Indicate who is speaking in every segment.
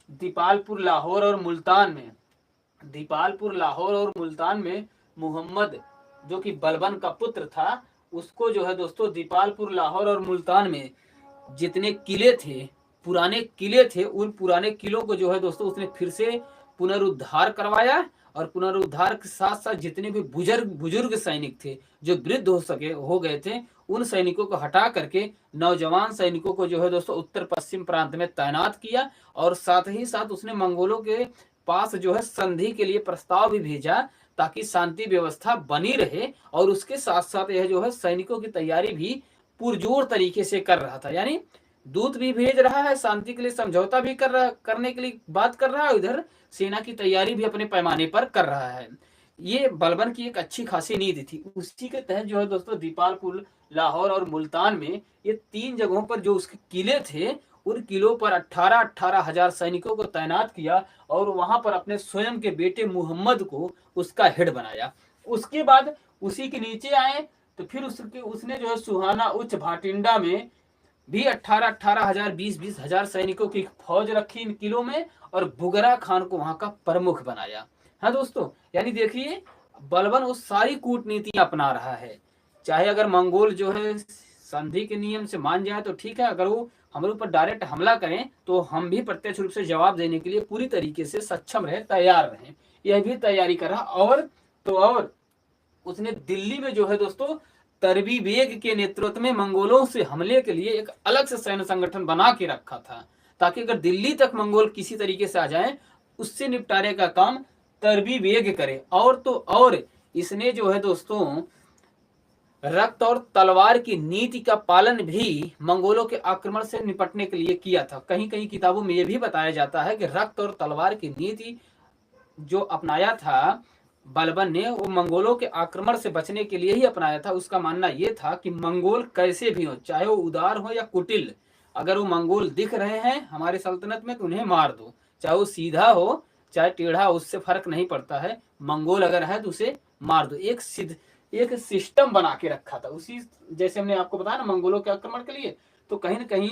Speaker 1: दीपालपुर, लाहौर और मुल्तान में, दीपालपुर, लाहौर और मुल्तान में मुहम्मद जो कि बलबन का पुत्र था, उसको जो है दोस्तों दीपालपुर, लाहौर और मुल्तान में जितने किले थे, पुराने किले थे, उन पुराने किलों को जो है दोस्तों उसने फिर से पुनरुद्धार करवाया। और पुनरुद्धार के साथ साथ जितने भी बुजुर्ग बुजुर्ग सैनिक थे जो वृद्ध हो गए थे, उन सैनिकों को हटा करके नौजवान सैनिकों को जो है दोस्तों उत्तर पश्चिम प्रांत में तैनात किया। और साथ ही साथ उसने मंगोलों के पास जो है संधि के लिए प्रस्ताव भी भेजा, ताकि शांति व्यवस्था बनी रहे। और उसके साथ साथ यह जो है सैनिकों की तैयारी भी पुरजोर तरीके से कर रहा था, यानी दूत भी भेज रहा है, शांति के लिए समझौता भी करने के लिए बात कर रहा है, उधर सेना की तैयारी भी अपने पैमाने पर कर रहा है। ये बलबन की एक अच्छी खासी नीति थी। उसी के तहत जो है दोस्तों दीपालपुर, लाहौर और मुल्तान में ये 3 जगहों पर जो उसके किले थे, उन किलों पर 18-18 हजार सैनिकों को तैनात किया और वहां पर अपने स्वयं के बेटे मुहम्मद को उसका हेड बनाया। उसके बाद उसी के नीचे आए तो फिर उसने जो है सुहाना उच्च भाटिंडा में भी 18-18 हजार 20-20 हजार सैनिकों की फौज रखी इन किलों में और बुगरा खान को वहां का प्रमुख बनाया। हाँ दोस्तों, यानी देखिए बलबन वो सारी कूटनीतियां अपना रहा है। चाहे अगर मंगोल जो है संधि के नियम से मान जाए तो ठीक है, अगर वो हमारे ऊपर डायरेक्ट हमला करें तो हम भी प्रत्यक्ष रूप से जवाब देने के लिए पूरी तरीके से सक्षम रहे, तैयार रहे। यह भी तैयारी कर रहा। और तो और उसने दिल्ली में जो है दोस्तों तरबी बेग के नेतृत्व में मंगोलों से हमले के लिए एक अलग से सैन्य संगठन बना के रखा था, ताकि अगर दिल्ली तक मंगोल किसी तरीके से आ जाए, उससे निपटारे का काम तरबी बेग करे। और तो और इसने जो है दोस्तों रक्त और तलवार की नीति का पालन भी मंगोलों के आक्रमण से निपटने के लिए किया था। कहीं कहीं किताबों में यह भी बताया जाता है कि रक्त और तलवार की नीति जो अपनाया था बलबन ने, वो मंगोलों के आक्रमण से बचने के लिए ही अपनाया था। उसका मानना यह था कि मंगोल कैसे भी हो, चाहे वो उदार हो या कुटिल, अगर वो मंगोल दिख रहे हैं हमारे सल्तनत में तो उन्हें मार दो, चाहे वो सीधा हो चाहे टेढ़ा, उससे फर्क नहीं पड़ता है। मंगोल अगर है तो उसे मार दो। एक सिस्टम बना के रखा था उसी, जैसे हमने आपको बताया ना मंगोलों के आक्रमण के लिए, तो कहीं ना कहीं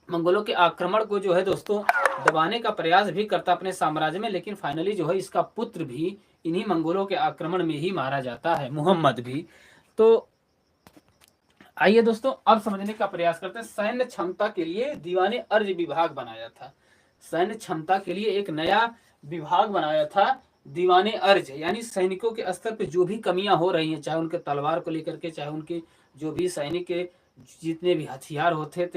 Speaker 1: मंगोलों के आक्रमण को जो है दोस्तों दबाने का प्रयास भी करता अपने साम्राज्य में, लेकिन फाइनली जो है इसका पुत्र भी इन्हीं मंगोलों के आक्रमण में ही मारा जाता है, मुहम्मद भी। तो आइए दोस्तों अब समझने का प्रयास करते हैं। सैन्य क्षमता के लिए दीवाने अर्ज विभाग बनाया था। सैन्य क्षमता के लिए एक नया विभाग बनाया था, दीवाने अर्ज, यानी सैनिकों के स्तर पर जो भी कमियां हो रही हैं, चाहे उनके तलवार को लेकर के, चाहे उनके जो भी सैनिक के जितने भी हथियार होते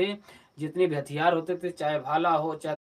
Speaker 1: थे, चाहे भाला हो, चाहे